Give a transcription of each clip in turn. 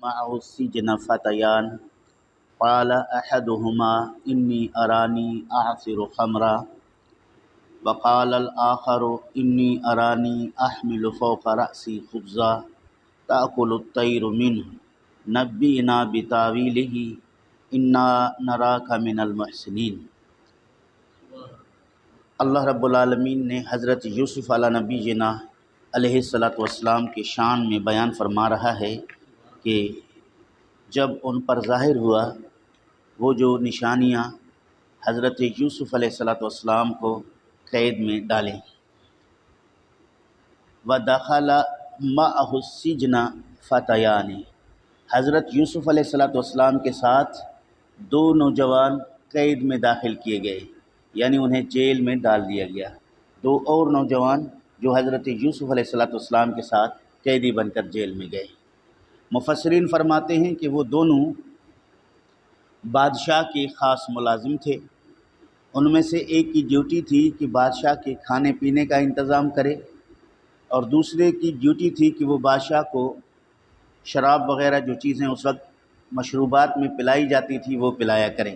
معه السجن فتيان قال أحدهما إني أراني أعصر خمرا وقال الآخر إني أراني أحمل فوق رأسي خبزا تأكل الطير منه نبئنا بتاويله إنا نراك من المحسنين۔ اللہ رب العالمین نے حضرت یوسف علیہ نبی جنا علیہ الصلاۃ والسلام کی شان میں بیان فرما رہا ہے کہ جب ان پر ظاہر ہوا وہ جو نشانیاں حضرت یوسف علیہ الصلاۃ والسلام کو قید میں ڈالیں، وَدَخَلَ مَعَهُ السِّجْنَ فَتَيَانِ، حضرت یوسف علیہ الصلاۃ والسلام کے ساتھ دو نوجوان قید میں داخل کیے گئے، یعنی انہیں جیل میں ڈال دیا گیا۔ دو اور نوجوان جو حضرت یوسف علیہ الصلاۃ والسلام کے ساتھ قیدی بن کر جیل میں گئے۔ مفسرین فرماتے ہیں کہ وہ دونوں بادشاہ کے خاص ملازم تھے۔ ان میں سے ایک کی ڈیوٹی تھی کہ بادشاہ کے کھانے پینے کا انتظام کرے، اور دوسرے کی ڈیوٹی تھی کہ وہ بادشاہ کو شراب وغیرہ جو چیزیں اس وقت مشروبات میں پلائی جاتی تھی وہ پلایا کریں۔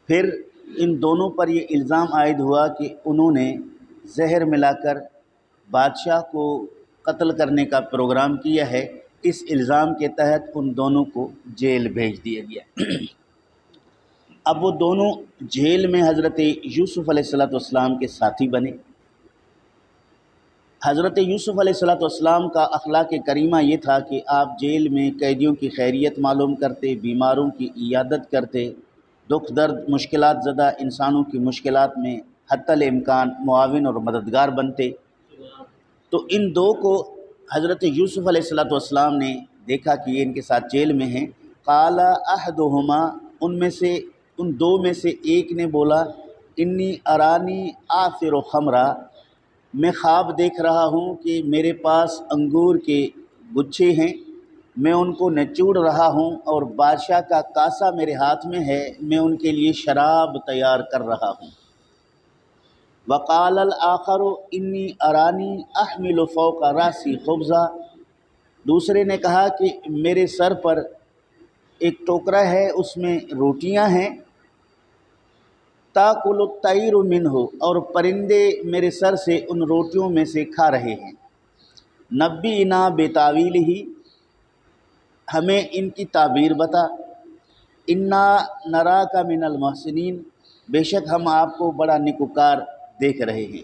پھر ان دونوں پر یہ الزام عائد ہوا کہ انہوں نے زہر ملا کر بادشاہ کو قتل کرنے کا پروگرام کیا ہے۔ اس الزام کے تحت ان دونوں کو جیل بھیج دیا گیا۔ اب وہ دونوں جیل میں حضرت یوسف علیہ الصلاۃ والسلام کے ساتھی بنے۔ حضرت یوسف علیہ الصلاۃ والسلام کا اخلاق کریمہ یہ تھا کہ آپ جیل میں قیدیوں کی خیریت معلوم کرتے، بیماروں کی عیادت کرتے، دکھ درد مشکلات زدہ انسانوں کی مشکلات میں حتی الامکان معاون اور مددگار بنتے۔ تو ان دو کو حضرت یوسف علیہ الصلاۃ والسلام نے دیکھا کہ یہ ان کے ساتھ جیل میں ہیں۔ قال احدہما، ان میں سے ان دو میں سے ایک نے بولا، انی ارانی آثر خمرا، میں خواب دیکھ رہا ہوں کہ میرے پاس انگور کے گچھے ہیں، میں ان کو نچوڑ رہا ہوں اور بادشاہ کا کاسا میرے ہاتھ میں ہے، میں ان کے لیے شراب تیار کر رہا ہوں۔ وقال الآخر انی ارانی احمل فوق راسی خبزا، دوسرے نے کہا کہ میرے سر پر ایک ٹوکرا ہے، اس میں روٹیاں ہیں، تاکل الطیر منہ، اور پرندے میرے سر سے ان روٹیوں میں سے کھا رہے ہیں۔ نبئنا بتاویلہ، ہمیں ان کی تعبیر بتا، انا نراک من المحسنین، بے شک ہم آپ کو بڑا نیکوکار دیکھ رہے ہیں۔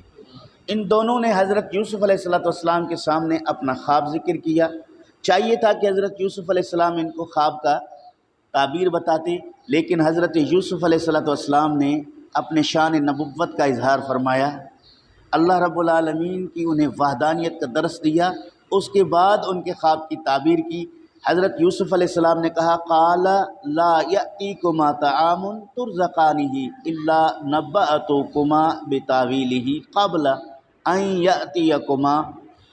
ان دونوں نے حضرت یوسف علیہ الصلاۃ والسلام کے سامنے اپنا خواب ذکر کیا۔ چاہیے تھا کہ حضرت یوسف علیہ السلام ان کو خواب کا تعبیر بتاتے، لیکن حضرت یوسف علیہ الصلاۃ والسلام نے اپنے شان نبوت کا اظہار فرمایا۔ اللہ رب العالمین کی انہیں وحدانیت کا درس دیا، اس کے بعد ان کے خواب کی تعبیر کی۔ حضرت یوسف علیہ السلام نے کہا، قال لا یأتیکما طعام ترزقانہ الا نبأتکما بتاویلہ قبل ان یأتیکما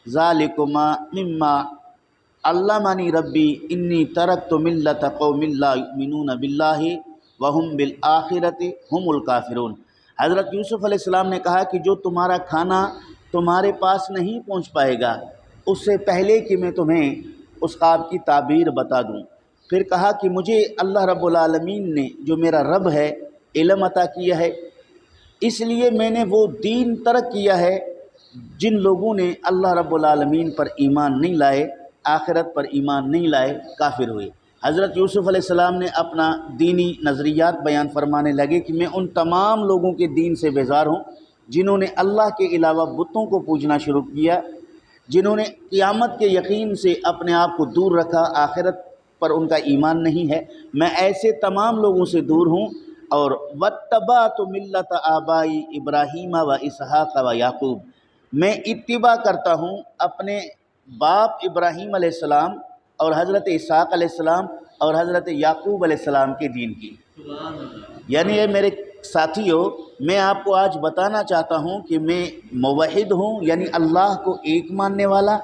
ذالکما مما علمنی ربی انی ترکت ملۃ قوم لا یؤمنون باللہ وہم بالآخرۃ ہم الکافرون۔ حضرت یوسف علیہ السلام نے کہا کہ جو تمہارا کھانا تمہارے پاس نہیں پہنچ پائے گا، اس سے پہلے کہ میں تمہیں اس خواب کی تعبیر بتا دوں۔ پھر کہا کہ مجھے اللہ رب العالمین نے جو میرا رب ہے علم عطا کیا ہے، اس لیے میں نے وہ دین ترک کیا ہے جن لوگوں نے اللہ رب العالمین پر ایمان نہیں لائے، آخرت پر ایمان نہیں لائے، کافر ہوئے۔ حضرت یوسف علیہ السلام نے اپنا دینی نظریات بیان فرمانے لگے کہ میں ان تمام لوگوں کے دین سے بیزار ہوں جنہوں نے اللہ کے علاوہ بتوں کو پوجنا شروع کیا، جنہوں نے قیامت کے یقین سے اپنے آپ کو دور رکھا، آخرت پر ان کا ایمان نہیں ہے۔ میں ایسے تمام لوگوں سے دور ہوں، اور واتبعت ملۃ آبائی ابراہیم و اسحاق و یعقوب، میں اتباع کرتا ہوں اپنے باپ ابراہیم علیہ السلام اور حضرت اسحاق علیہ السلام اور حضرت یعقوب علیہ السلام کے دین کی۔ یعنی اے میرے ساتھیو، میں آپ کو آج بتانا چاہتا ہوں کہ میں موحد ہوں، یعنی اللہ کو ایک ماننے والا،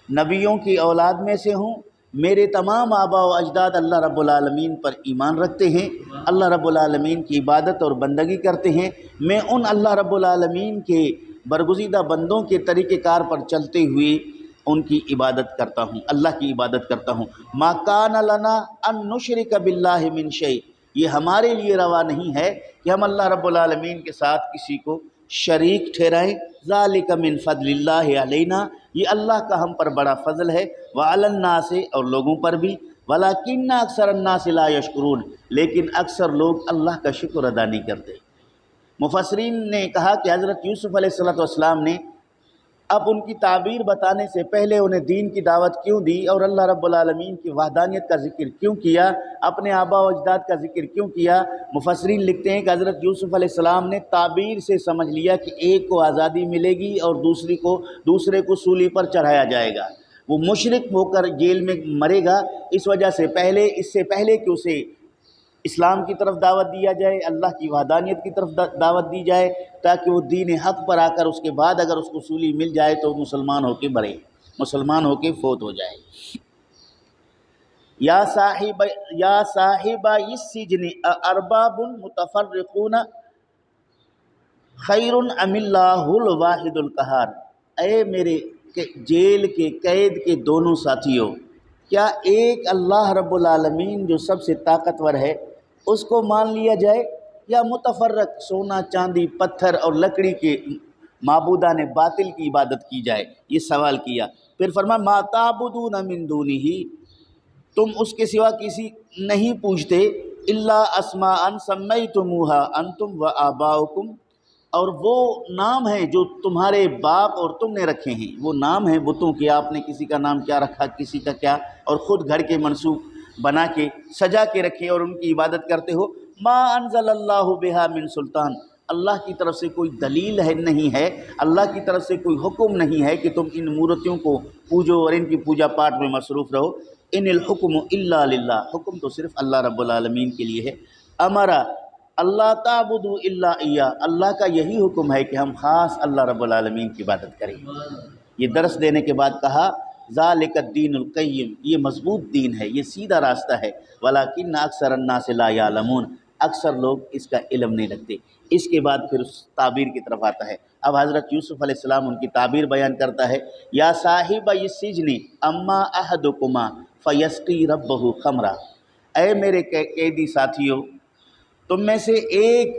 نبیوں کی اولاد میں سے ہوں۔ میرے تمام آباء و اجداد اللہ رب العالمین پر ایمان رکھتے ہیں، اللہ رب العالمین کی عبادت اور بندگی کرتے ہیں۔ میں ان اللہ رب العالمین کے برگزیدہ بندوں کے طریقہ کار پر چلتے ہوئے ان کی عبادت کرتا ہوں، اللہ کی عبادت کرتا ہوں۔ ما کان لنا ان نشرک باللہ من شیء، یہ ہمارے لیے روا نہیں ہے کہ ہم اللہ رب العالمین کے ساتھ کسی کو شریک ٹھہرائیں۔ ذالک من فضل اللہ علینا، یہ اللہ کا ہم پر بڑا فضل ہے، وعلی الناس، اور لوگوں پر بھی، ولکن اکثر الناس لا یشکرون، لیکن اکثر لوگ اللہ کا شکر ادا نہیں کرتے۔ مفسرین نے کہا کہ حضرت یوسف علیہ السلام نے اب ان کی تعبیر بتانے سے پہلے انہیں دین کی دعوت کیوں دی اور اللہ رب العالمین کی وحدانیت کا ذکر کیوں کیا، اپنے آباء و اجداد کا ذکر کیوں کیا۔ مفسرین لکھتے ہیں کہ حضرت یوسف علیہ السلام نے تعبیر سے سمجھ لیا کہ ایک کو آزادی ملے گی اور دوسرے کو سولی پر چڑھایا جائے گا، وہ مشرک ہو کر جیل میں مرے گا، اس وجہ سے اس سے پہلے کہ اسے اسلام کی طرف دعوت دیا جائے، اللہ کی وحدانیت کی طرف دعوت دی جائے، تاکہ وہ دین حق پر آ کر اس کے بعد اگر اس کو سولی مل جائے تو مسلمان ہو کے مرے، مسلمان ہو کے فوت ہو جائے۔ یا صاحب السجن ارباب متفرقون خیر ام اللہ الواحد القہار، اے میرے جیل کے قید کے دونوں ساتھیوں، کیا ایک اللہ رب العالمین جو سب سے طاقتور ہے اس کو مان لیا جائے، یا متفرق سونا چاندی پتھر اور لکڑی کے معبودان باطل کی عبادت کی جائے؟ یہ سوال کیا۔ پھر فرمایا ما تعبدون من دونہ، تم اس کے سوا کسی نہیں پوجتے، الا اسماء سمیتموہا انتم و آباؤکم، اور وہ نام ہیں جو تمہارے باپ اور تم نے رکھے ہیں، وہ نام ہیں بتوں کے، آپ نے کسی کا نام کیا رکھا، کسی کا کیا، اور خود گھر کے منسوب بنا کے سجا کے رکھے اور ان کی عبادت کرتے ہو۔ ما انزل اللہ بہا من سلطان، اللہ کی طرف سے کوئی دلیل نہیں ہے، اللہ کی طرف سے کوئی حکم نہیں ہے کہ تم ان مورتیوں کو پوجو اور ان کی پوجا پاٹ میں مصروف رہو۔ ان الحکم الا للہ، حکم تو صرف اللہ رب العالمین کے لیے ہے۔ امرا اللہ تعبدوا الا ایہ، اللہ کا یہی حکم ہے کہ ہم خاص اللہ رب العالمین کی عبادت کریں۔ یہ درس دینے کے بعد کہا ذالک الدین القیم، یہ مضبوط دین ہے، یہ سیدھا راستہ ہے، ولکن اکثر الناس لا یعلمون، اکثر لوگ اس کا علم نہیں رکھتے۔ اس کے بعد پھر اس تعبیر کی طرف آتا ہے۔ اب حضرت یوسف علیہ السلام ان کی تعبیر بیان کرتا ہے۔ یا صاحب السجن اما احدکما فیسقی ربہ خمرا، اے میرے قیدی ساتھیوں، تم میں سے ایک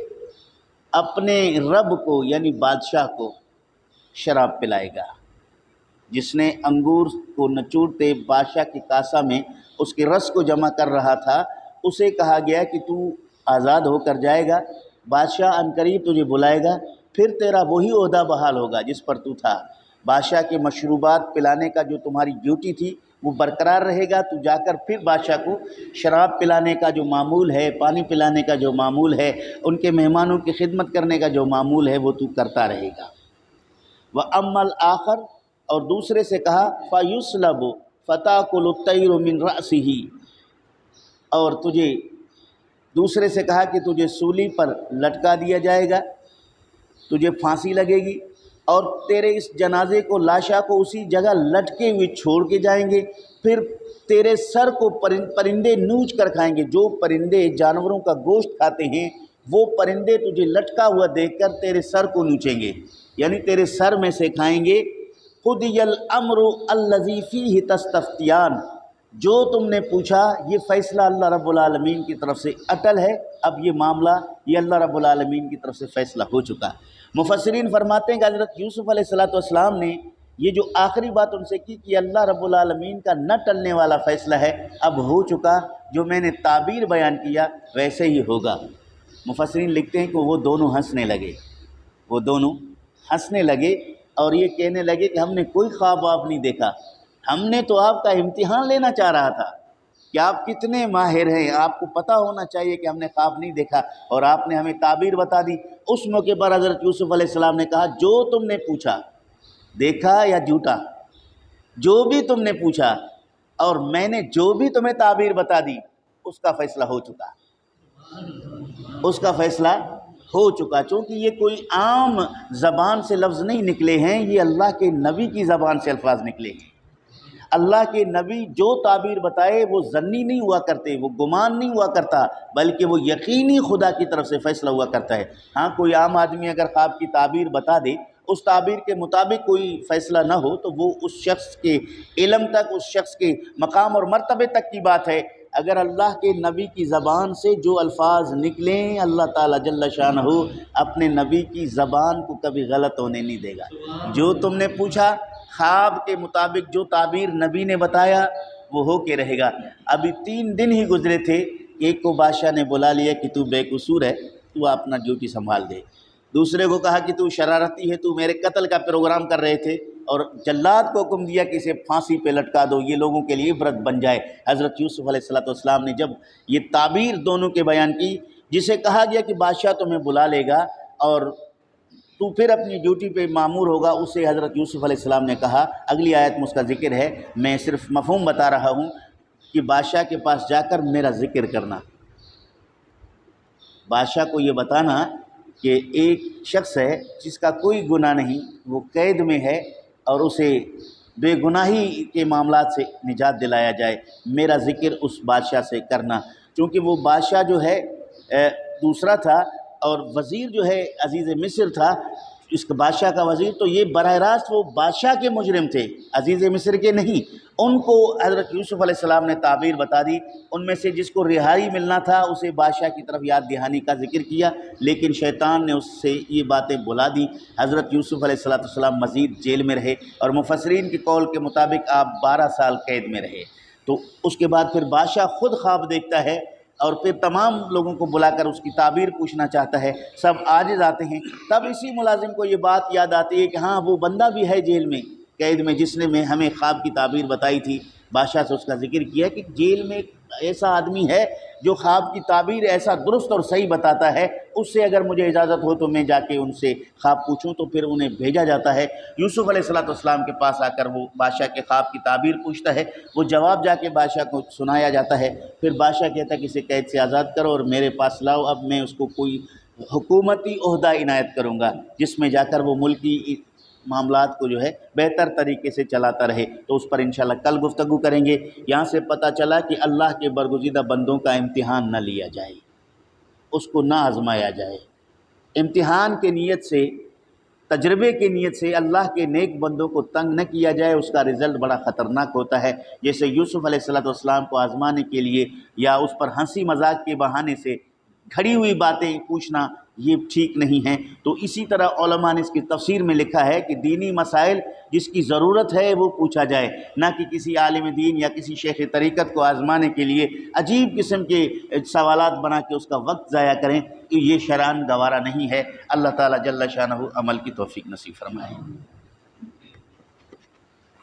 اپنے رب کو یعنی بادشاہ کو شراب پلائے گا۔ جس نے انگور کو نچوڑتے بادشاہ کی کاسہ میں اس کے رس کو جمع کر رہا تھا، اسے کہا گیا کہ تو آزاد ہو کر جائے گا، بادشاہ عنقریب تجھے بلائے گا، پھر تیرا وہی عہدہ بحال ہوگا جس پر تو تھا۔ بادشاہ کے مشروبات پلانے کا جو تمہاری ڈیوٹی تھی وہ برقرار رہے گا، تو جا کر پھر بادشاہ کو شراب پلانے کا جو معمول ہے، پانی پلانے کا جو معمول ہے، ان کے مہمانوں کی خدمت کرنے کا جو معمول ہے وہ تو کرتا رہے گا۔ وَأَمَّا الْآخَرُ، اور دوسرے سے کہا فَيُسْلَبُ فَتَأْكُلُ الطَّيْرُ مِنْ رَأْسِهِ، اور تجھے دوسرے سے کہا کہ تجھے سولی پر لٹکا دیا جائے گا، تجھے پھانسی لگے گی، اور تیرے اس جنازے کو، لاشا کو اسی جگہ لٹکے ہوئے چھوڑ کے جائیں گے، پھر تیرے سر کو پرندے نوچ کر کھائیں گے۔ جو پرندے جانوروں کا گوشت کھاتے ہیں وہ پرندے تجھے لٹکا ہوا دیکھ کر تیرے سر کو نوچیں گے، یعنی تیرے سر میں سے کھائیں گے۔ قُضِیَ الْأَمْرُ الَّذِی فِیہِ تَسْتَفْتِیَانِ، جو تم نے پوچھا یہ فیصلہ اللہ رب العالمین کی طرف سے اٹل ہے، اب یہ معاملہ یہ اللہ رب العالمین کی طرف سے فیصلہ ہو چکا۔ مفسرین فرماتے ہیں کہ حضرت یوسف علیہ السلام نے یہ جو آخری بات ان سے کی کہ اللہ رب العالمین کا نہ ٹلنے والا فیصلہ ہے، اب ہو چکا، جو میں نے تعبیر بیان کیا ویسے ہی ہوگا۔ مفسرین لکھتے ہیں کہ وہ دونوں ہنسنے لگے اور یہ کہنے لگے کہ ہم نے کوئی خواب آپ نہیں دیکھا، ہم نے تو آپ کا امتحان لینا چاہ رہا تھا کہ آپ کتنے ماہر ہیں، آپ کو پتہ ہونا چاہیے کہ ہم نے خواب نہیں دیکھا اور آپ نے ہمیں تعبیر بتا دی۔ اس موقع پر حضرت یوسف علیہ السلام نے کہا جو تم نے پوچھا، دیکھا یا جھوٹا، جو بھی تم نے پوچھا اور میں نے جو بھی تمہیں تعبیر بتا دی اس کا فیصلہ ہو چکا، اس کا فیصلہ ہو چکا۔ چونکہ یہ کوئی عام زبان سے لفظ نہیں نکلے ہیں، یہ اللہ کے نبی کی زبان سے الفاظ نکلے ہیں۔ اللہ کے نبی جو تعبیر بتائے وہ ظنی نہیں ہوا کرتے، وہ گمان نہیں ہوا کرتا، بلکہ وہ یقینی خدا کی طرف سے فیصلہ ہوا کرتا ہے۔ ہاں کوئی عام آدمی اگر خواب کی تعبیر بتا دے اس تعبیر کے مطابق کوئی فیصلہ نہ ہو تو وہ اس شخص کے علم تک، اس شخص کے مقام اور مرتبے تک کی بات ہے۔ اگر اللہ کے نبی کی زبان سے جو الفاظ نکلیں، اللہ تعالیٰ جل شانہ اپنے نبی کی زبان کو کبھی غلط ہونے نہیں دے گا۔ جو تم نے پوچھا خواب کے مطابق جو تعبیر نبی نے بتایا وہ ہو کے رہے گا۔ ابھی 3 دن ہی گزرے تھے، ایک کو بادشاہ نے بلا لیا کہ تو بے قصور ہے، تو اپنا ڈیوٹی سنبھال دے۔ دوسرے کو کہا کہ تو شرارتی ہے، تو میرے قتل کا پروگرام کر رہے تھے، اور جلاد کو حکم دیا کہ اسے پھانسی پہ لٹکا دو، یہ لوگوں کے لیے عبرت بن جائے۔ حضرت یوسف علیہ السلام نے جب یہ تعبیر دونوں کے بیان کی، جسے کہا گیا کہ بادشاہ تمہیں بلا لے گا اور تو پھر اپنی ڈیوٹی پہ مامور ہوگا، اسے حضرت یوسف علیہ السلام نے کہا، اگلی آیت میں اس کا ذکر ہے، میں صرف مفہوم بتا رہا ہوں کہ بادشاہ کے پاس جا کر میرا ذکر کرنا، بادشاہ کو یہ بتانا کہ ایک شخص ہے جس کا کوئی گناہ نہیں، وہ قید میں ہے، اور اسے بے گناہی کے معاملات سے نجات دلایا جائے، میرا ذکر اس بادشاہ سے کرنا۔ چونکہ وہ بادشاہ جو ہے دوسرا تھا، اور وزیر جو ہے عزیز مصر تھا، اس کا بادشاہ کا وزیر، تو یہ براہ راست وہ بادشاہ کے مجرم تھے، عزیز مصر کے نہیں۔ ان کو حضرت یوسف علیہ السلام نے تعبیر بتا دی، ان میں سے جس کو رہائی ملنا تھا اسے بادشاہ کی طرف یاد دہانی کا ذکر کیا، لیکن شیطان نے اس سے یہ باتیں بلا دی۔ حضرت یوسف علیہ السلام مزید جیل میں رہے، اور مفسرین کے قول کے مطابق آپ 12 سال قید میں رہے۔ تو اس کے بعد پھر بادشاہ خود خواب دیکھتا ہے، اور پھر تمام لوگوں کو بلا کر اس کی تعبیر پوچھنا چاہتا ہے، سب عاجز آتے ہیں۔ تب اسی ملازم کو یہ بات یاد آتی ہے کہ ہاں وہ بندہ بھی ہے جیل میں، قید میں، جس نے ہمیں خواب کی تعبیر بتائی تھی۔ بادشاہ سے اس کا ذکر کیا کہ جیل میں ایسا آدمی ہے جو خواب کی تعبیر ایسا درست اور صحیح بتاتا ہے، اس سے اگر مجھے اجازت ہو تو میں جا کے ان سے خواب پوچھوں۔ تو پھر انہیں بھیجا جاتا ہے۔ یوسف علیہ السلام کے پاس آ کر وہ بادشاہ کے خواب کی تعبیر پوچھتا ہے، وہ جواب جا کے بادشاہ کو سنایا جاتا ہے۔ پھر بادشاہ کہتا ہے کہ اسے قید سے آزاد کرو اور میرے پاس لاؤ، اب میں اس کو کوئی حکومتی عہدہ عنایت کروں گا جس میں جا کر وہ ملکی معاملات کو جو ہے بہتر طریقے سے چلاتا رہے۔ تو اس پر انشاءاللہ کل گفتگو کریں گے۔ یہاں سے پتہ چلا کہ اللہ کے برگزیدہ بندوں کا امتحان نہ لیا جائے، اس کو نہ آزمایا جائے۔ امتحان کے نیت سے، تجربے کی نیت سے اللہ کے نیک بندوں کو تنگ نہ کیا جائے، اس کا رزلٹ بڑا خطرناک ہوتا ہے۔ جیسے یوسف علیہ السلام کو آزمانے کے لیے یا اس پر ہنسی مذاق کے بہانے سے کھڑی ہوئی باتیں پوچھنا یہ ٹھیک نہیں ہے۔ تو اسی طرح علماء نے اس کی تفسیر میں لکھا ہے کہ دینی مسائل جس کی ضرورت ہے وہ پوچھا جائے، نہ کہ کسی عالم دین یا کسی شیخ طریقت کو آزمانے کے لیے عجیب قسم کے سوالات بنا کے اس کا وقت ضائع کریں، یہ شرعاً گوارا نہیں ہے۔ اللہ تعالیٰ جل شانہ عمل کی توفیق نصیب فرمائے۔